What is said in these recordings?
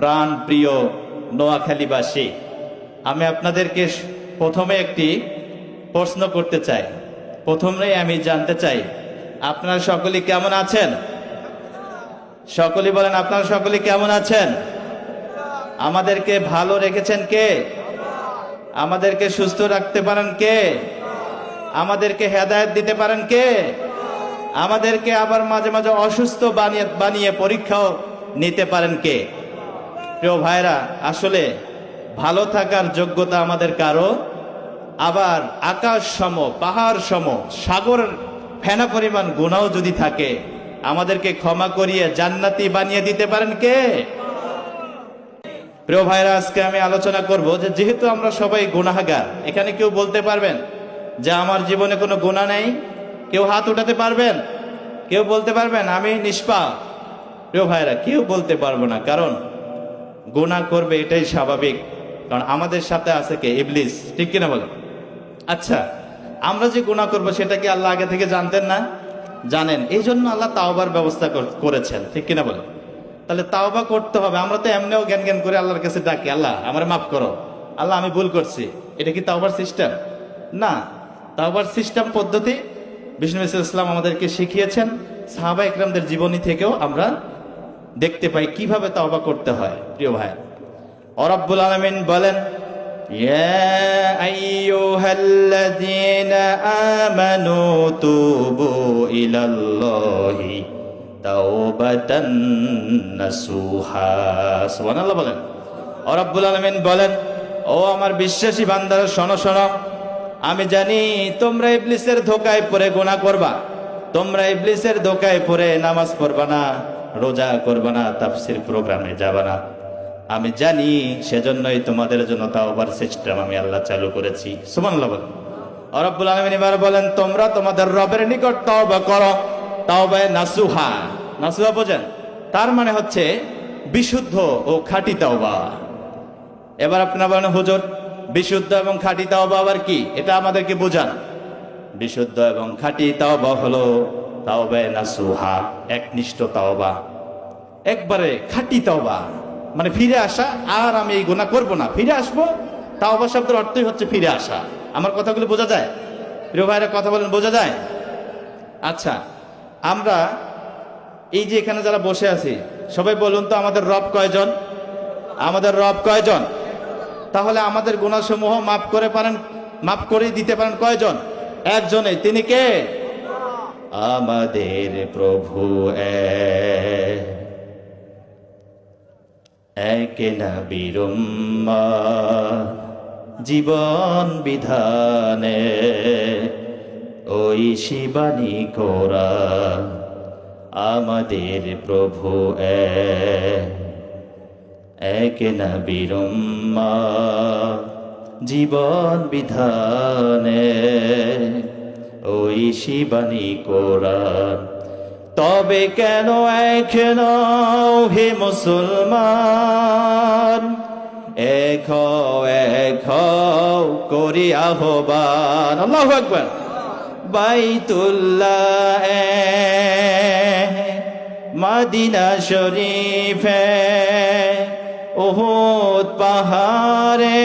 প্রাণ প্রিয় নোয়াখালীবাসী, আমি আপনাদেরকে প্রথমে একটি প্রশ্ন করতে চাই। প্রথমেই আমি জানতে চাই আপনারা সকলে কেমন আছেন? সকলে বলেন, আপনারা সকলে কেমন আছেন? আমাদেরকে ভালো রেখেছেন কে? আমাদেরকে সুস্থ রাখতে পারেন কে? আমাদেরকে হেদায়েত দিতে পারেন কে? আমাদেরকে আবার মাঝে মাঝে অসুস্থ বানিয়ে পরীক্ষাও নিতে পারেন কে? প্রিয় ভাইরা, আসলে ভালো থাকার যোগ্যতা আমাদের কারো, আবার আকাশ সম, পাহাড় সম, সাগর ফেনা পরিমাণ গুনাহ যদি থাকে, আমাদেরকে ক্ষমা করিয়ে জান্নাতি বানিয়ে দিতে পারেন কে? প্রিয় ভাইরা, আজকে আমি আলোচনা করব যে যেহেতু আমরা সবাই গুনাহগার, এখানে কেউ বলতে পারবেন যে আমার জীবনে কোনো গুনাহ নেই? কেউ হাত উঠাতে পারবেন? কেউ বলতে পারবেন আমি নিষ্পাপ? প্রিয় ভাইরা, কেউ বলতে পারবো না, কারণ গুনাহ করবে এটাই স্বাভাবিক, কারণ আমাদের সাথে আছে কে? ইবলিস, ঠিক কিনা বলেন? আচ্ছা, আমরা যে গুনাহ করব সেটা কি আল্লাহ আগে থেকে জানতেন না? জানেন, এই জন্য আল্লাহ তাওবার ব্যবস্থা করেছেন, ঠিক কিনা বলেন? তাহলে তাওবা করতে হবে। আমরা তো এমনিও জ্ঞান জ্ঞান করে আল্লাহর কাছে ডাকি, আল্লাহ আমার মাফ করো, আল্লাহ আমি ভুল করছি। এটা কি তাওবার সিস্টেম? না। তাওবার সিস্টেম পদ্ধতি বিষ্ণু ইসলাম আমাদেরকে শিখিয়েছেন, সাহাবা ইকরামদের জীবনী থেকেও আমরা দেখতে পাই কিভাবে তাওবা করতে হয়। প্রিয় ভাই, রব্বুল আলামিন বলেন, ইয়া আইয়ুহাল্লাযীনা আমানু তুবু ইলাল্লাহি তাওবাতান নাসুহা। সুবহানাল্লাহ বলেন। রব্বুল আলামিন বলেন, ও আমার বিশ্বাসী বান্দারা, শোনো শোনো, আমি জানি তোমরা ইবলিসের ধোঁকায় পড়ে গুনাহ করবা, তোমরা ইবলিসের ধোঁকায় পড়ে নামাজ পড়বা না, রোজা করবা না, তাফসীর প্রোগ্রামে যাবা না। আমি জানি, সেজন্যই তোমাদের জন্য তাওবার সিস্টেম আমি আল্লাহ চালু করেছি। সুবহানাল্লাহ বলেন। রব্বুল আলামিন এবার বলেন, তোমরা তোমাদের রবের নিকট তাওবা করো, তাওবায়ে নাসুহা। নাসুহা বোঝেন? তার মানে হচ্ছে বিশুদ্ধ ও খাঁটি তাওবা। এবার আপনারা বলেন, হুজুর বিশুদ্ধ এবং খাঁটি তাওবা আবার কি? এটা আমাদেরকে বোঝান। বিশুদ্ধ এবং খাঁটি তাওবা হলো তাওবায়ে নাসুহা, একনিষ্ঠ তাওবা, একবারে খাঁটি তাওবা, মানে ফিরে আসা, আর আমি এই গুনাহ করব না, ফিরে আসবো। তাওবা শব্দের অর্থই হচ্ছে ফিরে আসা। আমার কথাগুলো বোঝা যায়? প্রিয় ভাইরা কথা বলেন, বোঝা যায়? আচ্ছা, আমরা এই যে এখানে যারা বসে আছি, সবাই বলুন তো আমাদের রব কয়জন? আমাদের রব কয়জন? তাহলে আমাদের গুনাহসমূহ মাফ করে দিতে পারেন কয়জন? একজনই। তিনি কে? আমাদের প্রভু এক নবীর উম্মত, জীবন বিধানে ওই শিবানী কোরআন। আমাদের প্রভু এক নবীর উম্মত, জীবন বিধানে ওই শিবানী কোরআন। তবে কেন এখন হে মুসলমান, এক করি আহ্বান। আল্লাহু আকবার। বাইতুল্লাহ মদিনা শরীফে, উহুদ পাহাড়ে,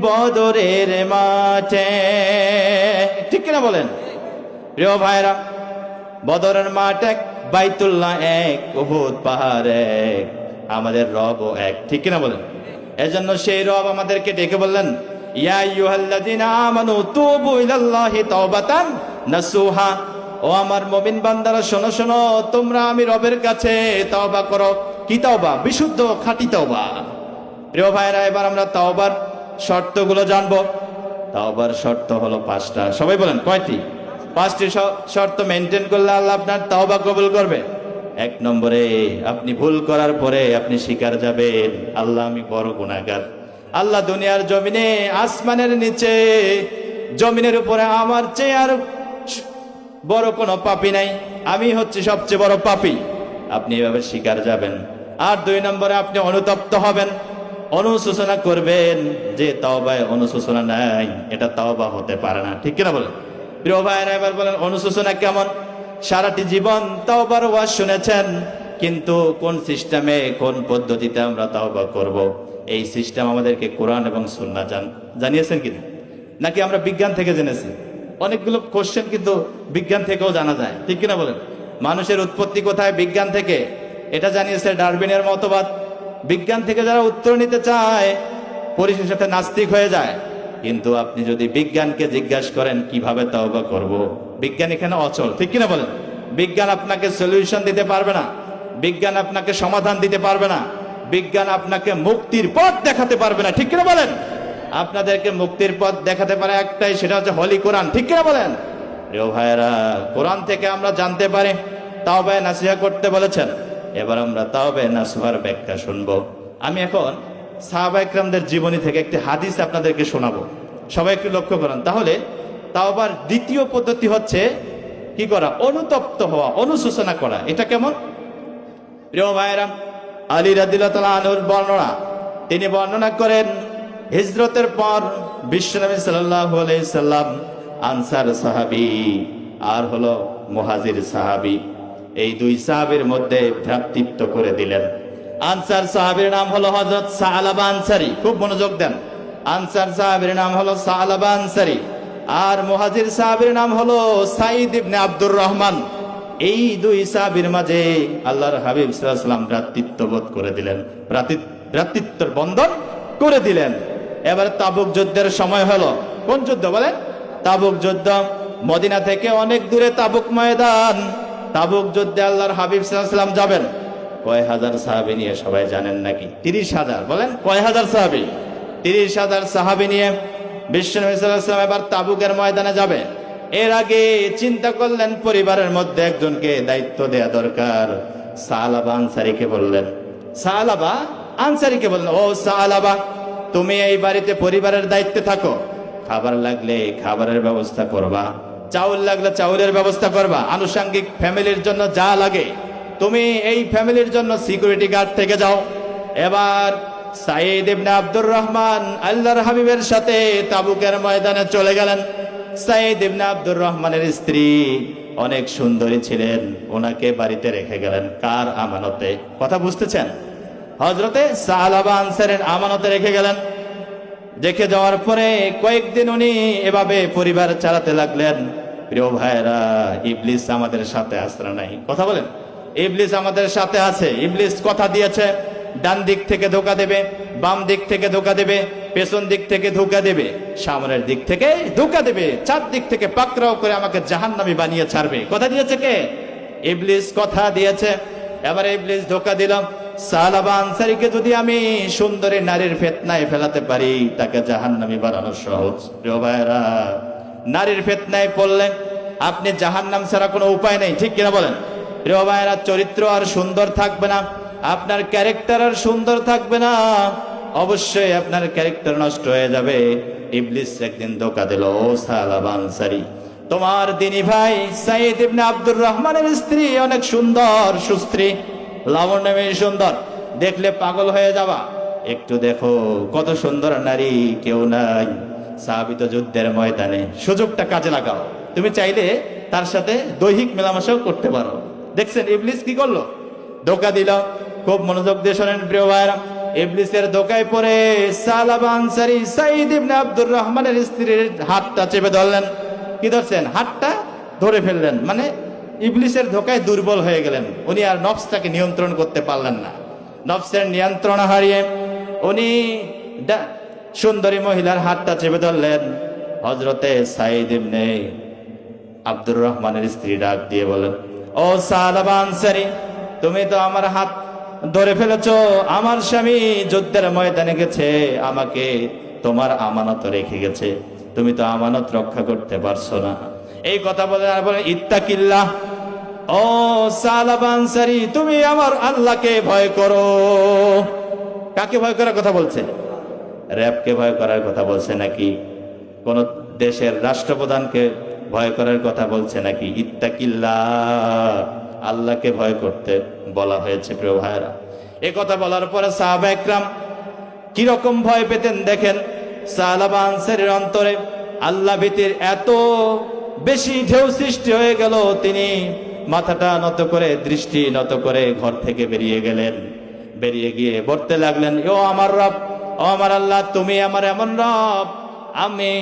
বদরের মাঠে, ঠিক কিনা বলেন? প্রিয় ভাইরা, বদরের মাঠ এক, বাইতুল্লাহ এক, উহুদ পাহাড় এক, আমাদের রবও এক, ঠিক কিনা বলেন? এজন্য সেই রব আমাদেরকে ডেকে বললেন, ইয়া আইয়ুহাল্লাযীনা আমানু তুবু ইলাল্লাহি তাওবাতান নাসুহা। ও আমার মুমিন বান্দারা, শোনো শোনো, তোমরা আমি রবের কাছে তাওবা করো। কি তাওবা? বিশুদ্ধ খাঁটি তাওবা। প্রিয় ভাইরা, এবার আমরা তাওবার শর্তগুলো জানবো। তাওবার শর্ত হলো 5টা। সবাই বলেন কয়টি? 5টি শর্ত মেনটেন করলে আল্লাহ আপনার তাওবা কবুল করবে। 1 নম্বরে, আপনি ভুল করার পরে আপনি স্বীকার যাবেন, আল্লাহ আমি বড় গুনাহগার। আল্লাহ দুনিয়ার জমিনে, আসমানের নিচে, জমিনের উপরে আমার চেয়ে আর বড় কোনো পাপী নাই, আমি হচ্ছে সবচেয়ে বড় পাপী। আপনি এভাবে স্বীকার যাবেন। আর 2 নম্বরে, আপনি অনুতপ্ত হবেন, অনুশোচনা করবেন যে তাওবায় অনুশোচনা নাই, এটা তাওবা হতে পারে না, ঠিক কিনা বলেন? প্রিয় ভাইরা, এবার বলেন অনুশোচনা কেমন? সারাটি জীবন তাওবার ওয়াজ শুনেছেন, কিন্তু কোন সিস্টেমে, কোন পদ্ধতিতে আমরা তাওবা করব, এই সিস্টেম আমাদেরকে কোরআন এবং সুন্নাহ জানিয়েছেন কিনা? নাকি আমরা বিজ্ঞান থেকে জেনেছি? অনেকগুলো কোশ্চেন কিন্তু বিজ্ঞান থেকেও জানা যায়, ঠিক কিনা বলেন? মানুষের উৎপত্তি কোথায়? বিজ্ঞান থেকে। এটা জানিয়েছে ডারউইনের মতবাদ। বিজ্ঞান থেকে যারা উত্তর নিতে চায় পরিশেষে নাস্তিক হয়ে যায়। কিন্তু আপনি যদি বিজ্ঞানকে জিজ্ঞাসা করেন কিভাবে তাওবা করব, বিজ্ঞান এখানে অচল, ঠিক কিনা বলেন? বিজ্ঞান আপনাকে সলিউশন দিতে পারবে না, বিজ্ঞান আপনাকে সমাধান দিতে পারবে না, বিজ্ঞান আপনাকে মুক্তির পথ দেখাতে পারবে না, ঠিক কিনা বলেন? আপনাদেরকে মুক্তির পথ দেখাতে পারে একটাই, সেটা হচ্ছে হলি কোরআন, ঠিক কিনা বলেন? প্রিয় ভাইয়েরা, কোরআন থেকে আমরা জানতে পারি তাওবায়ে নাসিহা করতে বলেছেন। এবার আমরা তাওবায়ে নাসুহার ব্যাখ্যা শুনবো। আমি এখন সাহাবা ইকরামদের জীবনী থেকে একটি হাদিস আপনাদেরকে শোনাবো। সবাই একটু লক্ষ্য করেন। তাহলে তাওবার দ্বিতীয় পদ্ধতি হচ্ছে কি করা? অনুতপ্ত হওয়া, অনুশোচনা করা। এটা কেমন? প্রিয় ভাইয়েরা, আলী রাদিয়াল্লাহু তাআলা আনহুর বর্ণনা, তিনি বর্ণনা করেন হিজরতের পর বিশ্বনবী সাল্লাল্লাহু আলাইহি সাল্লাম আনসার সাহাবী আর হলো মুহাজির সাহাবী, এই দুই সাহাবীর মধ্যে ভ্রাতৃত্ব করে দিলেন। আনসার সাহাবীর নাম হলো হযরত সালাবা আনসারী, খুব মনোযোগ দেন। আনসার সাহাবীর নাম হলো সালাবা আনসারী, আর মুহাজির সাহাবীর নাম হলো সাঈদ ইবনে আব্দুর রহমান। এই দুই সাহাবীর মাঝে আল্লাহর হাবিব সাল্লাল্লাহু আলাইহি ওয়াসাল্লাম ভ্রাতৃত্ববোধ করে দিলেন, ভ্রাতৃত্বের বন্ধন করে দিলেন। এবার তাবুক যুদ্ধের সময় হলো। কোন যুদ্ধ বলেন? তাবুক যুদ্ধ। মদিনা থেকে অনেক দূরে তাবুক ময়দান। তাবুক যুদ্ধে আল্লাহর হাবিব সাল্লাল্লাহু আলাইহি ওয়াসাল্লাম যাবেন কয় হাজার সাহাবী নিয়ে, সবাই জানেন নাকি? 30,000। বলেন কয় হাজার সাহাবী? 30,000 সাহাবী নিয়ে বিশ্বনবী সাল্লাল্লাহু আলাইহি ওয়াসাল্লাম এবার তাবুকের ময়দানে যাবে। এর আগে চিন্তা করলেন পরিবারের মধ্যে একজনকে দায়িত্ব দেয়া দরকার। সালাবা আনসারীকে বললেন, সালাবা আনসারীকে বললেন, ও সালাবা, তুমি এই বাড়িতে পরিবারের দায়িত্বে থাকো। খাবার লাগলে খাবারের ব্যবস্থা করবা, চাউল লাগলে চাউলের ব্যবস্থা করবা, আনুষঙ্গিক ফ্যামিলির জন্য যা লাগে তুমি এই ফ্যামিলির জন্য সিকিউরিটি গার্ড থেকে যাও। এবার সাঈদ ইবনে আব্দুর রহমান আল্লাহর হাবিবের সাথে তাবুকের ময়দানে চলে গেলেন। সাঈদ ইবনে আব্দুর রহমানের স্ত্রী অনেক সুন্দরী ছিলেন, ওনাকে বাড়িতে রেখে গেলেন। কার আমানতে? কথা বুঝতেছেন? হযরতে সালাবা আনসারীর আমানতে রেখে গেলেন। রেখে যাওয়ার পরে কয়েকদিন উনি এভাবে পরিবার চালাতে লাগলেন। প্রিয় ভাইরা, ইবলিস আমাদের সাথে আসরা নাই। কথা বলেন, ইবলিস আমাদের সাথে আছে। ইবলিস কথা দিয়েছে ডান দিক থেকে ধোকা দেবে, বাম দিক থেকে ধোকা দেবে, পেছন দিক থেকে ধোকা দেবে, সামনের দিক থেকে ধোকা দেবে, চারদিক থেকে পাকড়াও করে আমাকে জাহান্নামী বানিয়ে ছাড়বে। কথা দিয়েছে কে? ইবলিস কথা দিয়েছে। এবারে ইবলিস ধোকা দিলাম, সালাবা আনসারীকে যদি আমি সুন্দরী নারীর ফিতনায় ফেলাতে পারি তাকে জাহান্নামী বানানো সহজ। প্রিয় ভাইরা, নারীর ফিতনায় পড়লে আপনি জাহান্নাম ছাড়া কোনো উপায় নেই, ঠিক কিনা বলেন? প্রিয় ভাইরা, চরিত্র আর সুন্দর থাকবে না, আপনার ক্যারেক্টার আর সুন্দর থাকবে না, অবশ্যই আপনার ক্যারেক্টার নষ্ট হয়ে যাবে। ইবলিস একদিন ধোকা দিল, ও সালাবা আনসারী, তোমার দিনী ভাই সাঈদ ইবনে আব্দুর রহমানের স্ত্রী অনেক সুন্দর, সুস্ত্রী, লাবণ্যময়ী, সুন্দর, দেখলে পাগল হয়ে যাবা। একটু দেখো কত সুন্দর নারী, কেউ নাই। সাহাবিত যুদ্ধের ময়দানে সুযোগটা কাজে লাগাও। তুমি চাইলে তার সাথে দৈহিক মেলামেশাও করতে পারো। দেখছেন ইবলিস কি করলো? ধোকা দিল। খুব মনোযোগ দিয়ে শোনেন প্রিয় ভাইরা, ইবলিসের ধোকায় পড়ে সালাবা আনসারী সাঈদ ইবনে আব্দুর রহমানের স্ত্রীর হাতটা চেপে ধরলেন। কি ধরছেন? হাতটা ধরে ফেললেন। মানে ইবলিসের ধোকায় দুর্বল হয়ে গেলেন, উনি আর নফসটাকে নিয়ন্ত্রণ করতে পারলেন না। নফসের নিয়ন্ত্রণ হারিয়ে উনি সুন্দরী মহিলার হাতটা চেপে ধরলেন। হযরতে সাঈদ ইবনে আব্দুর রহমানের স্ত্রী ডাক দিয়ে বলেন, ও সালাবা আনসারী, তুমি তো আমার হাত ধরে ফেলেছো। আমার স্বামী যুদ্ধের ময়দানে গেছে, আমাকে তোমার আমানত রেখে গেছে, তুমি তো আমানত রক্ষা করতে পারছো না। এই কথা বলে আর বলে, ইত্তাকিল্লাহ, ও সালাবা আনসারী, তুমি আমার আল্লাহকে ভয় করো। কাকে ভয় করার কথা বলছে? র‍্যাবকে ভয় করার কথা বলছে নাকি কোন দেশের রাষ্ট্রপ্রধানকে ভয় করার কথা বলছে নাকি? ইত্তাকিল্লাহ, আল্লাহকে ভয় করতে বলা হয়েছে। প্রিয় ভাইরা, এই কথা বলার পরে সাহাবা ইকরাম কিরকম ভয় পেতেন দেখেন। সালাবা আনসারীর অন্তরে আল্লাহ ভীতির এত বেশি ঢেউ সৃষ্টি হয়ে গেল, তিনি মাথাটা নত করে, দৃষ্টি নত করে ঘর থেকে বেরিয়ে গেলেন। বেরিয়ে গিয়ে বলতে লাগলেন, ও আমার রব, ও আমার আল্লাহ, তুমি আমার এমন রব, আমি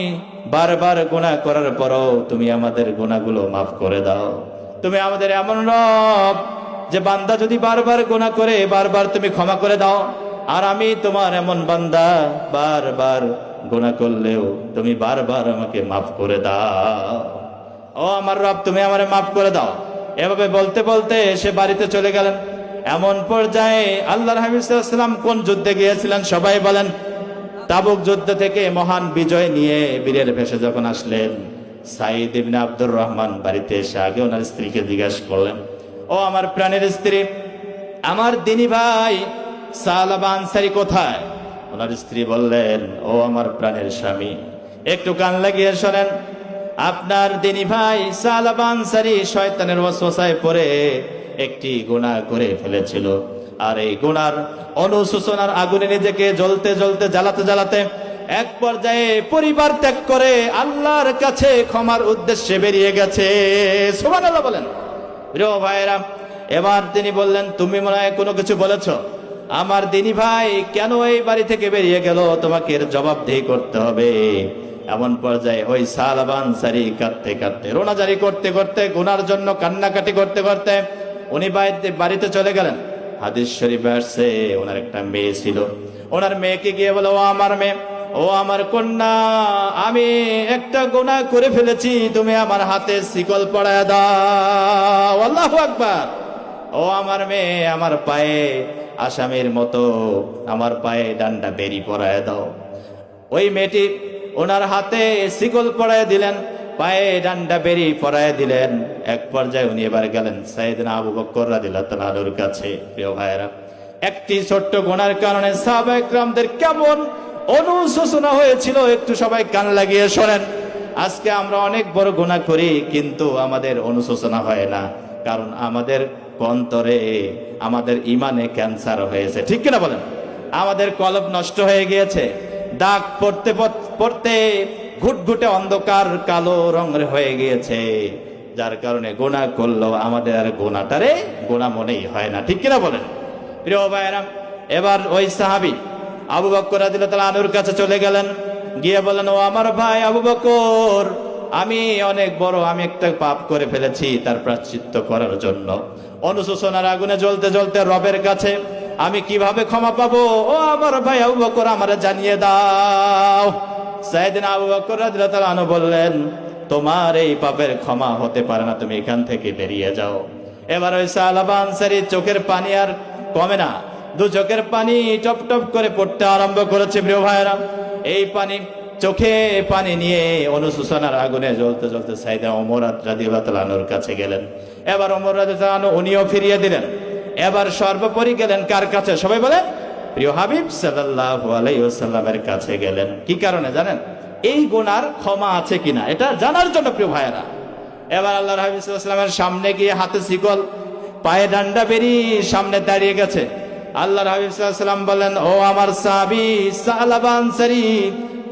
বারবার গুনাহ করার পরও তুমি আমাদের গুনাহগুলো মাফ করে দাও। তুমি আমাদের এমন রব যে বান্দা যদি বারবার গুনাহ করে বারবার তুমি ক্ষমা করে দাও, আর আমি তোমার এমন বান্দা বারবার গুনাহ করলেও তুমি বারবার আমাকে মাফ করে দাও। ও আমার রব, তুমি আমারে মাফ করে দাও। এভাবে বলতে বলতে সে বাড়িতে চলে গেলেন। এমন পর্যায়ে আল্লাহর হাবিব সাল্লাল্লাহু আলাইহি ওয়াসাল্লাম কোন যুদ্ধে গিয়েছিলেন সবাই বলেন? তাবুক যুদ্ধ থেকে মহান বিজয় নিয়ে বীরের ভেসে যখন আসলেন, সাঈদ ইবনে আব্দুর রহমান বাড়িতে এসে আগে ওনার স্ত্রীকে জিজ্ঞাসা করলেন, ও আমার প্রাণের স্ত্রী, আমার দিনী ভাই সালাবা আনসারী কোথায়? ওনার স্ত্রী বললেন, ও আমার প্রাণের স্বামী, একটু কান লাগিয়ে শোনেন, আপনার দিনী ভাই সালাবা আনসারী শয়তানের ওয়াসওয়াসায় পড়ে একটি গুনাহ করে ফেলেছিল, আর এই গুনার অনুশোচনার আগুনে নিজেকে জ্বলতে জ্বলতে জ্বালাতে জ্বালাতে এক পর্যায়ে পরিবার ত্যাগ করে আল্লাহর কাছে ক্ষমার উদ্দেশ্যে বেরিয়ে গেছে। সুবহানাল্লাহ বলেন। প্রিয় ভাইরা, এবার তিনি বললেন, তুমি মনে হয় কোনো কিছু বলেছ, আমার দিনী ভাই কেন এই বাড়ি থেকে বেরিয়ে গেল তোমাকে এর জবাবদিহি করতে হবে। এমন পর্যায়ে ওই সালাবা আনসারী কাঁদতে কাঁদতে, রোনাজারি করতে করতে, গুনার জন্য কান্নাকাটি করতে করতে উনি বাড়িতে চলে গেলেন। হাদিস শরীফে আসছে, ওনার একটা মেয়ে ছিল। ওনার মেয়েকে গিয়ে বলে, ও আমার মেয়ে, ও আমার কন্যা, আমি একটা গুনাহ করে ফেলেছি, তুমি আমার হাতে শিকল পরায় দাও। আল্লাহু আকবার। ও আমার মেয়ে, আমার পায়ে আসামির মতো আমার পায়ে ডান্ডা বেরি পরায় দাও। ওই মেয়েটি ওনার হাতে শিকল পরায় দিলেন, পায়ে ডান্ডা বেরি পরায় দিলেন। এক পর্যায়ে উনি এবার গেলেন সাইয়েদনা আবু বকর রাদিয়াল্লাহু তাআলা আনহুর কাছে। প্রিয় ভাইরা, একটি ছোট্ট গুনার কারণে সাহাবায়ে কেরামদের কেমন অনুশোচনা হয়েছিল, একটু সবাই কান লাগিয়ে শোনেন। আজকে আমরা অনেক বড় গুনাহ করি, কিন্তু আমাদের অনুশোচনা হয় না, কারণ আমাদের অন্তরে, আমাদের ইমানে ক্যান্সার হয়েছে। ঠিক কিনা বলেন? আমাদের কলব নষ্ট হয়ে গিয়েছে, দাগ পড়তে পড়তে ঘুটঘুটে অন্ধকার কালো রঙের হয়ে গিয়েছে, যার কারণে গুনাহ করলেও আমাদের আর গুনাহটারে গুনাহ মনেই হয় না। ঠিক কিনা বলেন? প্রিয় ভাইরা, এবার ওই সাহাবী আবু বকর রাদিয়াল্লাহু তাআলা আনহুর কাছে চলে গেলেন, গিয়ে বলেন, ও আমার ভাই আবু বকর, আমি অনেক বড়, আমি একটা পাপ করে ফেলেছি, তার প্রায়শ্চিত্ত করার জন্য অনুশোচনার আগুনে জ্বলতে জ্বলতে রবের কাছে আমি কিভাবে ক্ষমা পাবো? ও আমার ভাই আবু বকর, আমারে জানিয়ে দাও। সাইয়েদনা আবু বকর রাদিয়াল্লাহু তাআলা আনহু বললেন, তোমার এই পাপের ক্ষমা হতে পারে না, তুমি এখান থেকে বেরিয়ে যাও। এবার ওই সালাবা আনসারী চোখের পানি আর কমে না, দু চোখের পানি টপ টপ করে পড়তে আরম্ভ করেছে। প্রিয় ভাইরা, এই পানি, চোখে পানি নিয়ে অনুশোচনার আগুনে জ্বলতে জ্বলতে সাইয়েদনা ওমর রাদিয়াল্লাহু তাআলা আনহুর কাছে গেলেন। এবার ওমর রাদিয়াল্লাহু তাআলা আনহু উনিও ফিরিয়ে দিলেন। এবার সর্বোপরি গেলেন কার কাছে? সবাই বলেন, প্রিয় হাবিব সাল্লাল্লাহু আলাইহি ওয়াসাল্লামের কাছে গেলেন। কি কারণে জানেন? এই গুনার ক্ষমা আছে কিনা এটা জানার জন্য। প্রিয় ভাইয়েরা, এবার আল্লাহর হাবিব সাল্লাল্লাহু আলাইহি ওয়াসাল্লামের সামনে গিয়ে হাতে শিকল, পায়ে ডান্ডা বেরি সামনে দাঁড়িয়ে গেছে। আল্লাহর হাবিব সাল্লাল্লাহু আলাইহি ওয়াসাল্লাম বলেন, ও আমার সাহাবী সালাবা আনসারী,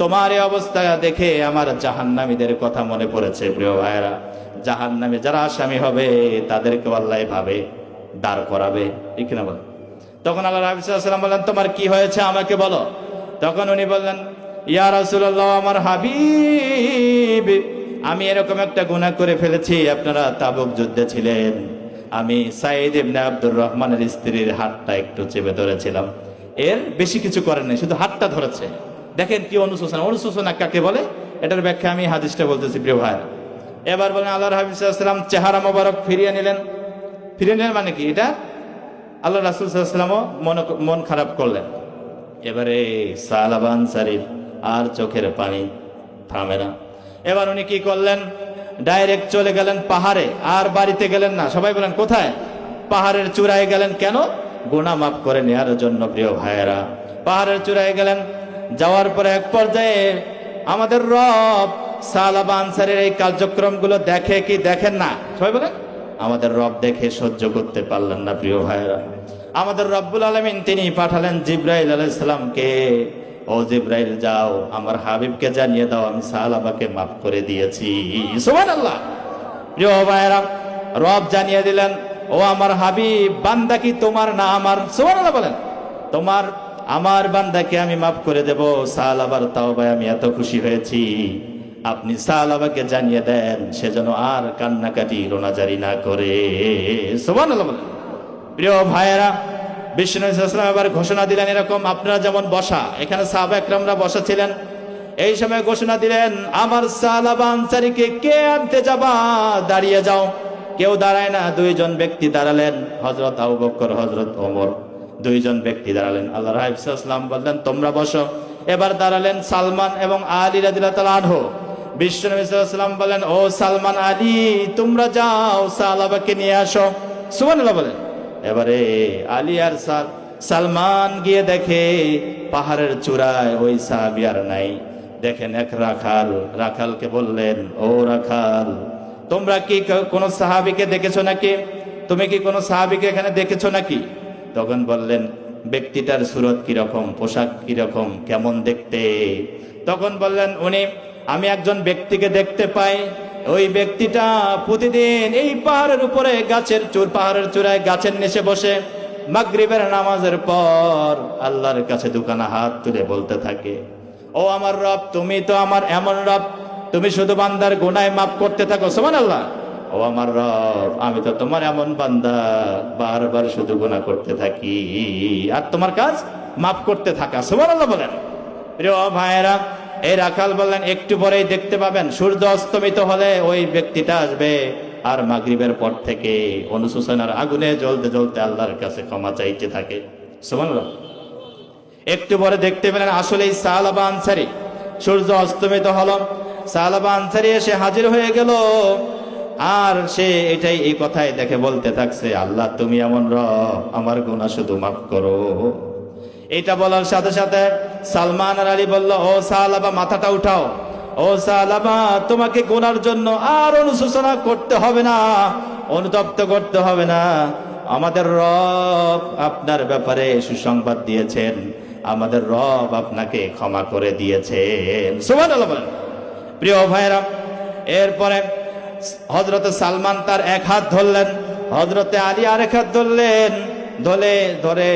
তোমার এই অবস্থা দেখে আমার জাহান্নামীদের কথা মনে পড়েছে। প্রিয় ভাইয়েরা, জাহান্নামে যারা আসামি হবে তাদেরকে আল্লাহ ভাবে দাঁড় করাবে। ঠিক না বলেন? তখন আল্লাহর হাবিব সাল্লাল্লাহু আলাইহি ওয়াসাল্লাম বললেন, তোমার কি হয়েছে আমাকে বলো। তখন উনি বললেন, ইয়া রাসূলুল্লাহ, আমার হাবিব, আমি এরকম একটা গুনাহ করে ফেলেছি। আপনারা তাবুক যুদ্ধে ছিলেন, আমি সাঈদ ইবনে আব্দুর রহমানের স্ত্রীর হাতটা একটু চেপে ধরেছিলাম, এর বেশি কিছু করেন নাই, শুধু হাতটা ধরেছে। দেখেন কি অনুশোচনা। অনুশোচনা কাকে বলে এটার ব্যাখ্যা আমি হাদিসটা বলতেছি। প্রিয় ভাই, এবার বলেন আল্লাহর হাবিব সাল্লাল্লাহু আলাইহি ওয়াসাল্লাম চেহারা মোবারক ফিরিয়ে নিলেন। ফিরিয়ে নিলেন মানে কি? এটা আল্লাহ রাসূল সাল্লাল্লাহু আলাইহি ওয়াসাল্লামও মন খারাপ করলেন। এবারে সালাবা আনসারীর আর চোখের পানি থামে না। এবার উনি কি করলেন? ডাইরেক্ট চলে গেলেন পাহাড়ে, আর বাড়িতে গেলেন না। সবাই বলেন কোথায়? পাহাড়ের চূড়ায় গেলেন। কেন? গুনাহ মাফ করে নেওয়ার জন্য। প্রিয় ভাইয়েরা, পাহাড়ের চূড়ায় গেলেন। যাওয়ার পরে এক পর্যায়ে আমাদের রব সালাবা আনসারীর এই কার্যক্রমগুলো দেখে কি দেখেন না? সবাই বলেন, আমাদের রব দেখে সহ্য করতে পারলেন না। প্রিয় ভাইয়েরা, আমাদের রব্বুল আলামিন তিনি পাঠালেন জিবরাইল আলাইহিস সালামকে। ও জিবরাইল, যাও আমার হাবিবকে জানিয়ে দাও আমি সালাবাকে মাফ করে দিয়েছি। সুবহানাল্লাহ। প্রিয় ভাইয়েরা, রব জানিয়ে দিলেন, ও আমার হাবিব, বান্দা কি তোমার না আমার? সুবহানাল্লাহ বলেন। তোমার, আমার বান্দাকে আমি মাফ করে দেব। সাহাবার তাওবায় আমি এত খুশি হয়েছি, আপনি সাহাবাকে জানিয়ে দেন সে যেন আর কান্নাকাটি রোনাজারি না করে। সুবহানাল্লাহ বলেন। প্রিয় ভাইয়েরা, বিষ্ণু নবী সাল্লাল্লাহু আলাইহি ওয়াসাল্লাম এবার ঘোষণা দিলেন এরকম, আপনারা যেমন বসা, এখানে সাহাবা একরামরা বসা ছিলেন, এই সময় ঘোষণা দিলেন, আমার সাহাবা আনসারীকে কে আনতে যাবা? দাঁড়িয়ে যাও। কেউ দাঁড়ায় না, দুইজন ব্যক্তি দাঁড়ালেন, হযরত আবু বকর, হযরত ওমর, দুইজন ব্যক্তি দাঁড়ালেন। আল্লাহর হাবিব সাল্লাল্লাহু আলাইহি ওয়াসাল্লাম বললেন, তোমরা বসো। এবার দাঁড়ালেন সালমান এবং আলী রাদিয়াল্লাহু তাআলা আনহু। বিষ্ণু নবী সাল্লাল্লাহু আলাইহি ওয়াসাল্লাম বলেন, ও সালমান, আলী, তোমরা যাও সাহাবাকে নিয়ে আসো। সুবহানাল্লাহ বলেন। এবারে আলী আর সালমান গিয়ে দেখে পাহাড়ের চূড়ায় ওই সাহাবী আর নাই। দেখেন এক রাখাল, রাখালকে বললেন, ও রাখাল, তোমরা কি কোনো সাহাবীকে দেখেছো নাকি? তুমি কি কোনো সাহাবীকে এখানে দেখেছো নাকি? তখন বললেন, ব্যক্তিটার সুরত কিরকম, পোশাক কিরকম, কেমন দেখতে? তখন বললেন উনি, আমি একজন ব্যক্তিকে দেখতে পাই, ওই ব্যক্তিটা প্রতিদিন এই পাহাড়ের উপরে পাহাড়ের চূড়ায় গাছের নিচে বসে মাগরিবের নামাজের পর আল্লাহর কাছে দুখানা হাত তুলে বলতে থাকে, ও আমার রব, তুমি তো আমার এমন রব, তুমি শুধু বান্দার গুনাহ মাফ করতে থাকো। সুবহানাল্লাহ। ও আমার রব, আমি তো তোমার এমন বান্দা, বারবার শুধু গুনাহ করতে থাকি, আর তোমার কাজ মাফ করতে থাকা। সুবহানাল্লাহ বলেন। প্রিয় ভাইয়েরা, এই রাখাল বললেন, একটু পরেই দেখতে পাবেন সূর্য অস্তমিত হলে ওই ব্যক্তিটা আসবে, আর মাগরিবের পর থেকে অনুশোচনার আগুনে জ্বলতে জ্বলতে আল্লাহর কাছে ক্ষমা চাইতে থাকে। সুবহানাল্লাহ। একটু পরে দেখতে পেলেন আসলেই সাহাবা আনসারী। সূর্য অস্তমিত হলো, সাহাবা আনসারী এসে হাজির হয়ে গেল, আর সে এই কথাই দেখে বলতে থাকছে, আল্লাহ তুমি এমন রব, আমার গুনাহ শুধু মাফ করো। এটা বলার সাথে সাথে সালমান আর আলী বলল, ও সাহাবা, মাথাটা উঠাও। ও সাহাবা, তোমাকে গুনার জন্য আর অনুশোচনা করতে হবে না, অনুতপ্ত করতে হবে না। আমাদের রব আপনার ব্যাপারে সুসংবাদ দিয়েছেন, আমাদের রব আপনাকে ক্ষমা করে দিয়েছেন। সুবহানাল্লাহ বলেন। প্রিয় ভাইরা, এরপরে হযরত সালমান তার এক হাত ধরলেন, হযরতে আলী আরেক হাত ধরলেন, ধরে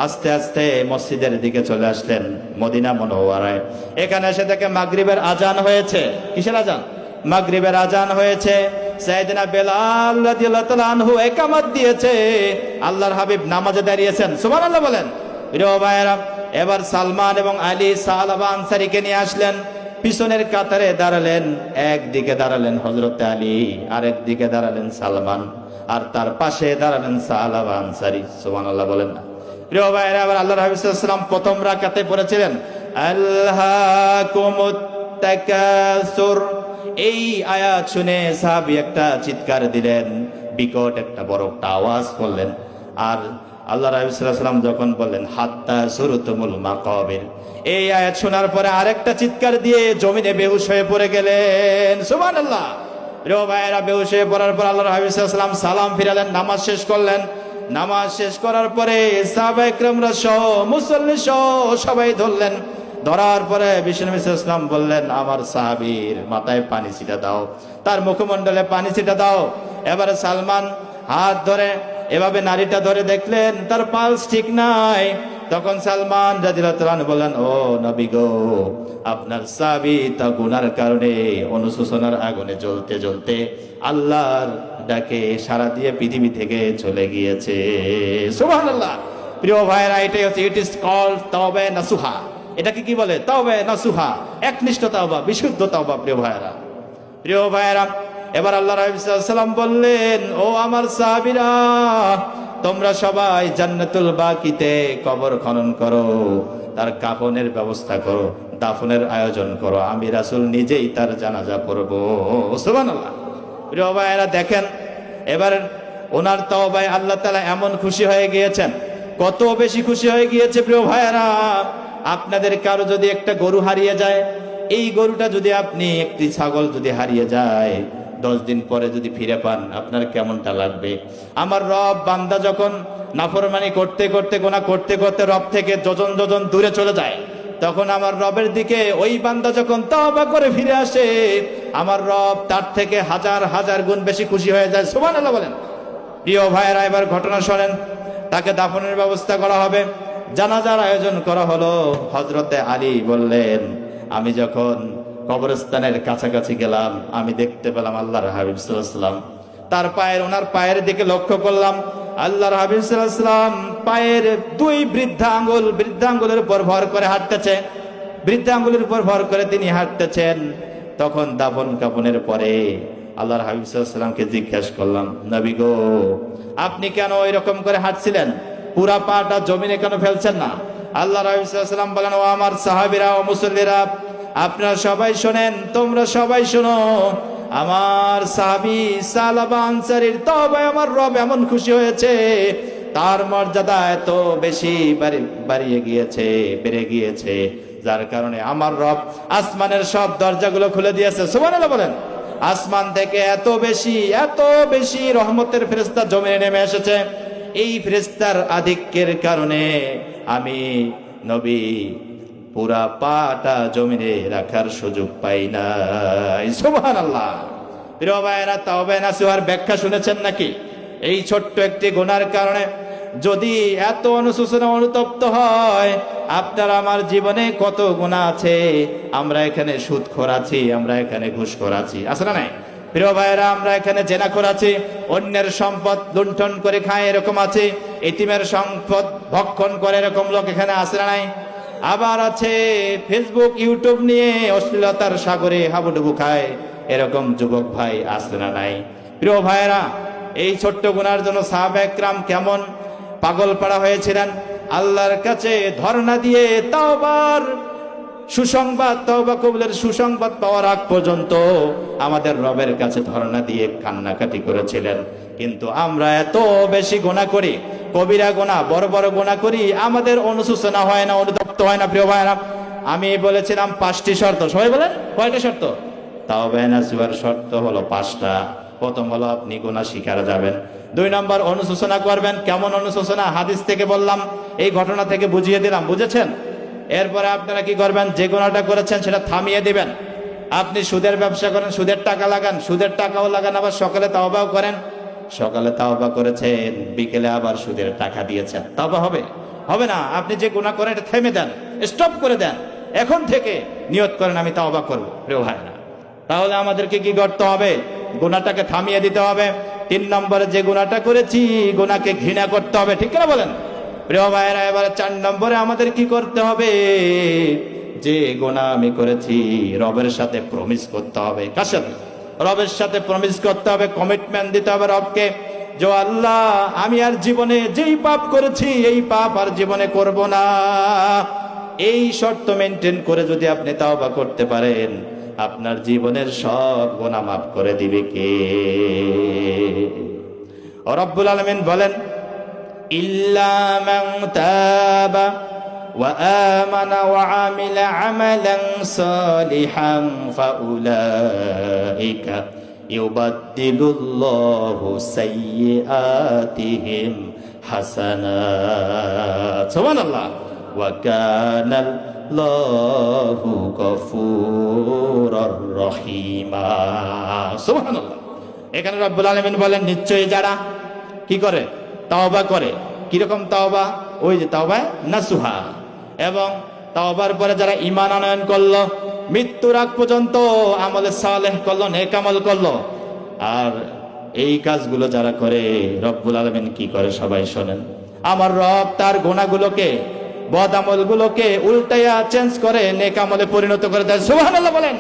আস্তে আস্তে মসজিদের দিকে চলে আসলেন, মদিনা মুনাওয়ারায়। এখানে এসে দেখে মাগরিবের আজান হয়েছে। কিসের আজান? মাগরিবের আজান হয়েছে। সাইয়েদনা বেলাল রাদিয়াল্লাহু তাআলা আনহু ইকামত দিয়েছে, আল্লাহর হাবিব নামাজে দাঁড়িয়েছেন। সুবহানাল্লাহ বলেন। প্রিয় ভাইরা, এবার সালমান এবং আলী সাহাবা আনসারীকে নিয়ে আসলেন, পিছনের কাতারে দাঁড়ালেন। একদিকে দাঁড়ালেন হযরতে আলী, আরেক দিকে দাঁড়ালেন সালমান, আর তার পাশে দাঁড়ালেন সাহাবা আনসারী। সুবহানাল্লাহ বলেন না। প্রিয় ভাইরা, আবার আল্লাহর হাবিব সাল্লাল্লাহু আলাইহি ওয়াসাল্লাম প্রথম রাকাতে পড়েছিলেন, আল্লাহাকুমুত তাকাসুর। এই আয়াত শুনে সাহাবী একটা চিৎকার দিলেন, বিকট একটা বড় একটা আওয়াজ করলেন। আর আল্লাহর হাবিব সাল্লাল্লাহু আলাইহি ওয়াসাল্লাম যখন বললেন হাত্তা সুরতুমুল মাকাবির, এই আয়াত শোনার পরে আরেকটা চিৎকার দিয়ে জমিনে বেহুশ হয়ে পড়ে গেলেন। সুবহানাল্লাহ। প্রিয় ভাইরা, বেহুশ হয়ে পড়ার পর আল্লাহর হাবিব সাল্লাল্লাহু আলাইহি ওয়াসাল্লাম সালাম ফিরালেন, নামাজ শেষ করলেন। নামাজ শেষ করার পরে সাহাবা একরামরা সহ, মুসল্লি সহ সবাই ধরলেন। ধরার পরে বিষ্ণু নবী সাল্লাল্লাহু আলাইহি ওয়াসাল্লাম বললেন, আমার সাহাবীর মাথায় পানি ছিটা দাও, তার মুখমণ্ডলে পানি ছিটা দাও। এবারে সালমান হাত ধরে এভাবে নারীটা ধরে দেখলেন তার পালস ঠিক নাই। তখন সালমান রাদিয়াল্লাহু তাআলা আনহু বললেন, ও নবী গো, আপনার সাহাবী তা গুনার কারণে অনুশোচনার আগুনে জ্বলতে জ্বলতে আল্লাহর ডাকে সাড়া দিয়ে পৃথিবী থেকে চলে গিয়েছে। সুবহানাল্লাহ। প্রিয় ভাইরা, এটাই হচ্ছে ইট ইজ কল্ড তাওবা নাসুহা। এটাকে কি বলে? তাওবা নাসুহা, একনিষ্ঠ তাওবা, বিশুদ্ধ তাওবা। প্রিয় ভাইরা, এবার আল্লাহর হাবিব সাল্লাল্লাহু আলাইহি ওয়াসাল্লাম বললেন, ও আমার সাহাবীরা, তোমরা সবাই জান্নাতুল বাকিতে কবর খনন করো, তার কাফনের ব্যবস্থা করো, দাফনের আয়োজন করো, আমি রাসূল নিজেই তার জানাজা পড়ব। সুবহানাল্লাহ। প্রিয় ভাইরা, দেখেন এবার ওনার তওবায় আল্লাহ তাআলা এমন খুশি হয়ে গিয়েছেন, কত বেশি খুশি হয়ে গিয়েছে। প্রিয় ভাইরা, আপনাদের কারো যদি একটা গরু হারিয়ে যায়, এই গরুটা যদি আপনি, একটি ছাগল যদি হারিয়ে যায়, 10 দিন পরে যদি ফিরে পান, আপনার কেমনটা লাগবে? আমার রব বান্দা যখন নাফরমানি করতে করতে, গুনাহ করতে করতে রব থেকে যোজন যোজন দূরে চলে যায়, তখন আমার রবের দিকে ওই বান্দা যখন তওবা করে ফিরে আসে, আমার রব তার থেকে হাজার হাজার গুণ বেশি খুশি হয়ে যায়। সুবহানাল্লাহ বলেন। প্রিয় ভাইয়েরা, এবার ঘটনা শোনেন। তাকে দাফনের ব্যবস্থা করা হবে, জানাজার আয়োজন করা হলো। হযরতে আলী বললেন, আমি যখন কবরস্থানের কাছাকাছি গেলাম, আমি দেখতে পেলাম আল্লাহর হাবিব সাল্লাল্লাহু আলাইহি ওয়াসাল্লাম তার ওনার পায়ের দিকে লক্ষ্য করলাম। আল্লাহর হাবিব সাল্লাল্লাহু আলাইহি ওয়াসাল্লাম পায়ের দুই বৃদ্ধাঙ্গুলের উপর ভর করে হাঁটতেছে। বৃদ্ধাঙ্গুলের উপর ভর করে তিনি হাঁটতেছেন। তখন দাফন কাফনের পরে আল্লাহর হাবিব সাল্লাল্লাহু আলাইহি ওয়াসাল্লামকে জিজ্ঞাসা করলাম, নবী গো, আপনি কেন এরকম করে হাঁটছিলেন? পুরা পাটা জমিনে কেন ফেলছেন না? আল্লাহর হাবিব সাল্লাল্লাহু আলাইহি ওয়াসাল্লাম বলেন, ও আমার সাহাবীরা ও মুসল্লিরা, আপনারা সবাই শোনেন, তোমরা সবাই শোনো। আমার সাহাবী সালাবা আনসারীর তওবায় আমার রব এমন খুশি হয়েছে, তার মর্যাদা এত বেশি বাড়িয়ে গিয়েছে, বেড়ে গিয়েছে, যার কারণে আমার রব আসমানের সব দরজাগুলো খুলে দিয়েছে। সুবহানাল্লাহ বলেন। আসমান থেকে এত বেশি রহমতের ফেরেশতা জমিনে নেমে এসেছে। এই ফেরেশতার আধিক্যের কারণে আমি নবী পুরা পাটা জমিনে রাখার সুযোগ পাই নাই। সুবহানাল্লাহ। প্রিয় ভাইয়েরা, তাওবা নাসুহার ব্যাখ্যা শুনেছেন নাকি? এই ছোট্ট একটি গুনার কারণে যদি এত অনুশোচনা অনুতপ্ত হয়, আপনার আমার জীবনে কত গুনাহ আছে। আমরা এখানে সুদখোর আছি, আমরা এখানে ঘুষখোর আছি, আছে না নাই? প্রিয় ভাইয়েরা, আমরা এখানে জেনাখোর আছি, অন্যের সম্পদ লুণ্ঠন করে খায় এরকম আছে, এতিমের সম্পদ ভক্ষণ করে এরকম লোক এখানে আছে না নাই? আবার আছে ফেসবুক ইউটিউব নিয়ে অশ্লীলতার সাগরে হাবুডুবু খায় এরকম যুবক ভাই আছে না নাই? প্রিয় ভাইয়েরা, এই ছোট্ট গুনার জন্য সাহাবা একরাম কেমন পাগল পাড়া হয়েছিলেন। আল্লাহর কাছে ধর্ণা দিয়ে তাওবার সুসংবাদ, তওবা কবুলের সুসংবাদ পাওয়ার আগ পর্যন্ত আমাদের রবের কাছে ধর্ণা দিয়ে কান্নাকাটি করেছিলেন। কিন্তু আমরা এত বেশি গুনাহ করি, কবিরা গুনাহ, বড় বড় গুনাহ করি, আমাদের অনুশোচনা হয় না, অনুতপ্ত হয় না। প্রিয় ভাইরা, আমি বলেছিলাম 5টি শর্ত। সবাই বলেন কয়টা শর্ত? তাওবা নাসুহার শর্ত হলো 5টা। প্রথম হলো আপনি গুনাহ স্বীকার যাবেন। 2 নম্বর, অনুশোচনা করবেন। কেমন অনুশোচনা? হাদিস থেকে বললাম, এই ঘটনা থেকে বুঝিয়ে দিলাম, বুঝেছেন? এরপরে আপনারা কি করবেন? যে গুনাহটা করেছেন সেটা থামিয়ে দিবেন। আপনি সুদের ব্যবসা করেন, সুদের টাকা লাগান, সুদের টাকাও লাগান, আবার সকালে তাওবাও করেন। সকালে তাওবা করেছেন, বিকেলে আবার সুদের টাকা দিয়েছেন, তাওবা হবে? হবে না। আপনি যে গুনাহ করেন এটা থেমে দেন, স্টপ করে দেন। এখন থেকে নিয়ত করেন আমি তাওবা করব। প্রিয় ভাইরা, তাহলে আমাদেরকে কি করতে হবে? গুনাহটাকে থামিয়ে দিতে হবে। 3 নম্বরে, যে গুনাহটা করেছি গুনাহকে ঘৃণা করতে হবে। ঠিক না বলেন? প্রিয় ভাইরা, এবারে 4 নম্বরে আমাদের কি করতে হবে? যে গুনাহ আমি করেছি রবের সাথে প্রমিস করতে হবে। কার সাথে? রবের সাথে প্রমিস করতে হবে, কমিটমেন্ট দিতে হবে রবকে, যে আল্লাহ, আমি আর জীবনে যেই পাপ করেছি এই পাপ আর জীবনে করব না। এই শর্ত মেনটেন করে যদি আপনি তাওবা করতে পারেন, আপনার জীবনের সব গুনাহ মাফ করে দিবে কে? রব্বুল আলামিন বলেন, ইল্লা মান তাবা ওয়া আমানা ওয়া আমিলা আমালান সালিহান ফাউলাইকা ইউবাদদিলুল্লাহু সাইয়্যাতিহিম হাসানাত। সুবহানাল্লাহ। ওয়া কানাল্লাহু গফুরুর রহিমা। সুবহানাল্লাহ। এখানে রব্বুল আলামিন বলেন, নিশ্চয়ই যারা কি করে? তাওবা করে। কিরকম তাওবা? ওই যে তাওবা নাসুহা। এবং তাওবার পরে যারা ঈমান আনয়ন করলো, মৃত্যুর আগ পর্যন্ত আমলে সালেহ করলো, নেক আমল করলো, আর এই কাজগুলো যারা করে, রব্বুল আলামিন কি করে সবাই শোনেন। আমার রব তার গুনাহগুলোকে, বদ আমলগুলোকে উল্টাইয়া চেঞ্জ করে নেক আমলে পরিণত করে দেয়। সুবহানাল্লাহ বলেন।